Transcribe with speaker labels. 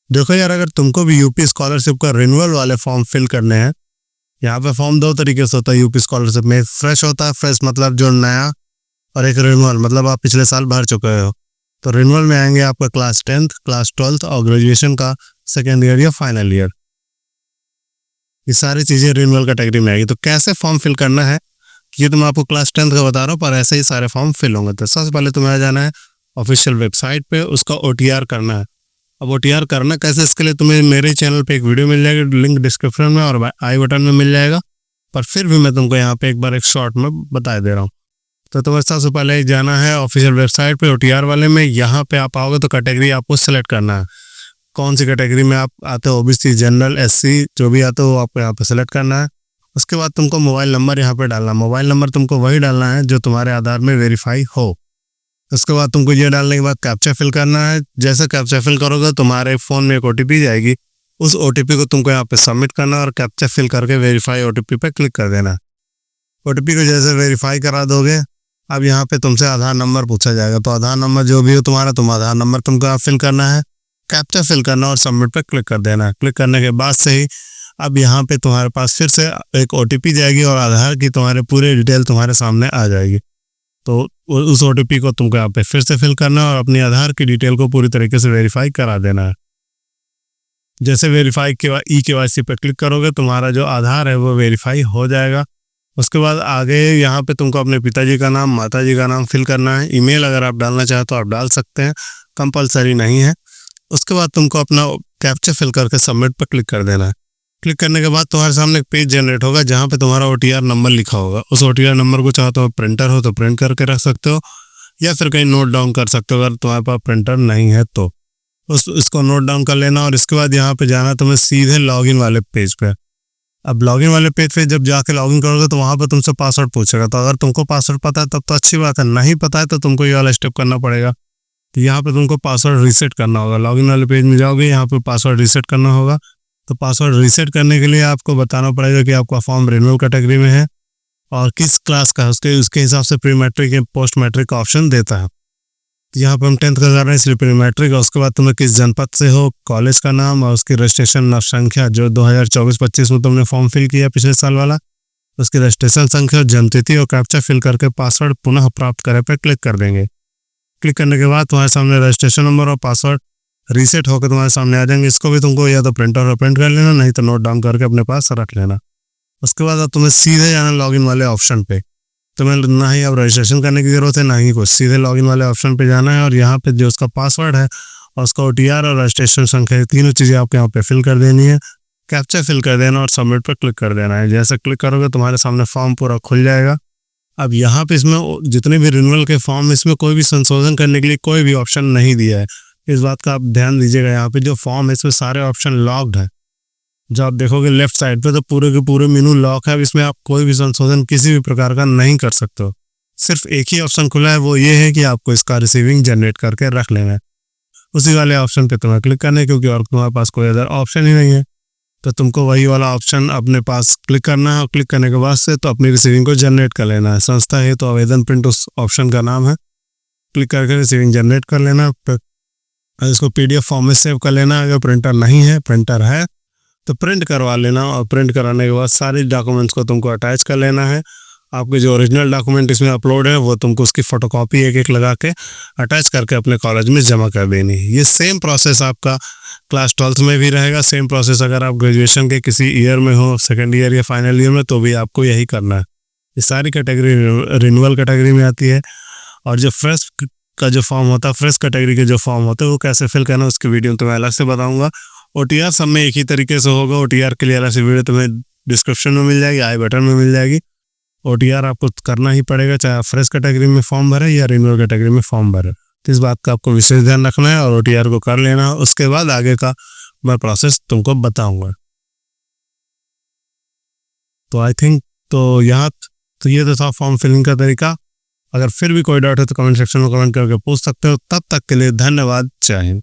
Speaker 1: देखो यार, अगर तुमको भी यूपी स्कॉलरशिप का रिन्यूअल वाले फॉर्म फिल करने हैं, यहाँ पे फॉर्म दो तरीके से होता है यूपी स्कॉलरशिप में। फ्रेश होता है, फ्रेश मतलब जो नया, और एक रिन्यूअल मतलब आप पिछले साल भर चुके हो। तो रिन्यूअल में आएंगे आपका क्लास 10th, क्लास 12th और ग्रेजुएशन का सेकेंड ईयर या फाइनल ईयर। ये सारी चीज़ें रिन्यूअल कैटेगरी में आएगी। तो कैसे फॉर्म फिल करना है ये तो मैं आपको क्लास 10th का बता रहा हूँ, पर ऐसे ही सारे फॉर्म फिल होंगे। तो सबसे पहले तुम्हें आ जाना है ऑफिशियल वेबसाइट पे, उसका OTR करना है। अब OTR करना कैसे, इसके लिए तुम्हें मेरे चैनल पे एक वीडियो मिल जाएगी, लिंक डिस्क्रिप्शन में और आई बटन में मिल जाएगा, पर फिर भी मैं तुमको यहाँ पे एक बार एक शॉर्ट में बता दे रहा हूँ। तो तुम्हें सबसे पहले जाना है ऑफिशियल वेबसाइट पे OTR वाले में। यहाँ पे आप आओगे तो कैटेगरी आपको सेलेक्ट करना है, कौन सी कैटेगरी में आप आते हो, OBC, जनरल, SC जो भी आते हो आपको यहाँ पे सेलेक्ट करना है। उसके बाद तुमको मोबाइल नंबर यहाँ पे डालना है। मोबाइल नंबर तुमको वही डालना है जो तुम्हारे आधार में वेरीफाई हो। उसके बाद तुमको ये डालने के बाद कैप्चा फिल करना है। जैसे कैप्चा फिल करोगे तुम्हारे फ़ोन में एक OTP जाएगी, उस OTP को तुमको यहाँ पे सबमिट करना और कैप्चा फिल करके वेरीफाई OTP पे क्लिक कर देना। OTP को जैसे वेरीफाई करा दोगे, अब यहाँ पे तुमसे आधार नंबर पूछा जाएगा। तो आधार नंबर जो भी हो तुम्हारा, तुम आधार नंबर तुमको यहाँ फिल करना है, कैप्चा फिल करना और सबमिट पे क्लिक कर देना है। क्लिक करने के बाद से ही अब यहाँ पे तुम्हारे पास फिर से एक OTP जाएगी और आधार की तुम्हारे पूरे डिटेल तुम्हारे सामने आ जाएगी। तो उस OTP को तुमको यहाँ पे फिर से फिल करना और अपनी आधार की डिटेल को पूरी तरीके से वेरीफाई करा देना है। जैसे वेरीफाई के बाद eKYC पे क्लिक करोगे, तुम्हारा जो आधार है वो वेरीफाई हो जाएगा। उसके बाद आगे यहाँ पे तुमको अपने पिताजी का नाम, माताजी का नाम फिल करना है। ईमेल अगर आप डालना चाहे तो आप डाल सकते हैं, कंपलसरी नहीं है। उसके बाद तुमको अपना कैप्चा फिल करके सबमिट पर क्लिक कर देना है। क्लिक करने के बाद तुम्हारे सामने एक पेज जनरेट होगा जहाँ पे तुम्हारा OTR नंबर लिखा होगा। उस OTR नंबर को चाहो तो प्रिंटर हो तो प्रिंट करके रख सकते हो, या फिर कहीं नोट डाउन कर सकते हो अगर तुम्हारे पास प्रिंटर नहीं है तो। इसको नोट डाउन कर लेना और इसके बाद यहाँ पे जाना तुम्हें सीधे लॉगिन वाले पेज पे। अब लॉगिन वाले पेज पे जब जाके लॉगिन करोगे तो वहाँ पे तुमसे पासवर्ड पूछेगा। तो अगर तुमको पासवर्ड पता है तब तो अच्छी बात है, नहीं पता है तो तुमको ये वाला स्टेप करना पड़ेगा। तो यहाँ पे तुमको पासवर्ड रीसेट करना होगा। लॉगिन वाले पेज में जाओगे, यहाँ पे पासवर्ड रीसेट करना होगा। तो पासवर्ड रीसेट करने के लिए आपको बताना पड़ेगा कि आपका फॉर्म रिन्यूअल कैटेगरी में है और किस क्लास का है, उसके हिसाब से प्री मैट्रिक या पोस्ट मैट्रिक का ऑप्शन देता है। तो यहाँ पे हम 10th का कर रहे हैं इसलिए प्री मैट्रिक। और उसके बाद तुम्हें किस जनपद से हो, कॉलेज का नाम और उसकी रजिस्ट्रेशन संख्या जो 2024-25 में तुमने फॉर्म फिल किया पिछले साल वाला, उसकी रजिस्ट्रेशन संख्या, जन्मतिथि और कैप्चा फिल करके पासवर्ड पुनः प्राप्त करे पर क्लिक कर देंगे। क्लिक करने के बाद तुम्हारे सामने रजिस्ट्रेशन नंबर और पासवर्ड रीसेट होकर तुम्हारे सामने आ जाएंगे। इसको भी तुमको या तो प्रिंटर और प्रिंट कर लेना, नहीं तो नोट डाउन करके अपने पास रख लेना। उसके बाद अब तुम्हें सीधे जाना लॉगिन वाले ऑप्शन पे। तुम्हें ना ही अब रजिस्ट्रेशन करने की ज़रूरत है ना ही कुछ, सीधे लॉगिन वाले ऑप्शन पे जाना है और यहाँ पे जो उसका पासवर्ड है और उसका OTR और रजिस्ट्रेशन संख्या, तीनों चीज़ें आपको यहाँ पे फिल कर देनी है। कैप्चा फिल कर देना और सबमिट पर क्लिक कर देना है। जैसे क्लिक करोगे तुम्हारे सामने फॉर्म पूरा खुल जाएगा। अब यहाँ पे इसमें जितने भी रिन्यूअल के फॉर्म, इसमें कोई भी संशोधन करने के लिए कोई भी ऑप्शन नहीं दिया है। इस बात का आप ध्यान दीजिएगा। यहाँ पे जो फॉर्म है इसमें सारे ऑप्शन लॉक्ड है। जो आप देखोगे लेफ्ट साइड पे तो पूरे के पूरे मेनू लॉक है। अब इसमें आप कोई भी संशोधन किसी भी प्रकार का नहीं कर सकते हो। सिर्फ एक ही ऑप्शन खुला है, वो ये है कि आपको इसका रिसीविंग जनरेट करके रख लेना है। उसी वाले ऑप्शन पे तुम्हें क्लिक करना है, क्योंकि और तुम्हारे पास कोई अदर ऑप्शन ही नहीं है। तो तुमको वही वाला ऑप्शन अपने पास क्लिक करना है और क्लिक करने के बाद से तो अपनी रिसीविंग को जनरेट कर लेना है। संस्था है तो आवेदन प्रिंट उस ऑप्शन का नाम है। क्लिक करके रिसीविंग जनरेट कर लेना। इसको PDF फॉर्म में सेव कर लेना। अगर प्रिंटर नहीं है, प्रिंटर है तो प्रिंट करवा लेना और प्रिंट कराने के बाद सारे डॉक्यूमेंट्स को तुमको अटैच कर लेना है। आपके जो ओरिजिनल डॉक्यूमेंट इसमें अपलोड है वो तुमको उसकी फोटोकॉपी एक एक लगा के अटैच करके अपने कॉलेज में जमा कर देनी है। ये सेम प्रोसेस आपका क्लास 12th में भी रहेगा। सेम प्रोसेस अगर आप ग्रेजुएशन के किसी ईयर में हो, सेकेंड ईयर या फाइनल ईयर में, तो भी आपको यही करना है। ये सारी कैटेगरी रिन्यूअल कैटेगरी में आती है। और जो फ्रेश का जो फॉर्म होता है, फ्रेश कैटेगरी के जो फॉर्म होते हैं वो कैसे फिल करना उसकी वीडियो तुम्हें अलग से बताऊंगा। OTR सब में एक ही तरीके से होगा। OTR के लिए अलग से वीडियो तुम्हें डिस्क्रिप्शन में मिल जाएगी, आई बटन में मिल जाएगी। OTR आपको करना ही पड़ेगा, चाहे आप फ्रेश कैटेगरी में फॉर्म भरे या रिन्यूअल कैटेगरी में फॉर्म भरे। तो इस बात का आपको विशेष ध्यान रखना है और OTR को कर लेना। उसके बाद आगे का मैं प्रोसेस तुमको बताऊंगा। तो आई थिंक तो यहाँ तो ये तो था फॉर्म फिलिंग का तरीका। अगर फिर भी कोई डाउट है तो कमेंट सेक्शन में कमेंट करके पूछ सकते हो। तब तक के लिए धन्यवाद। जय हिंद।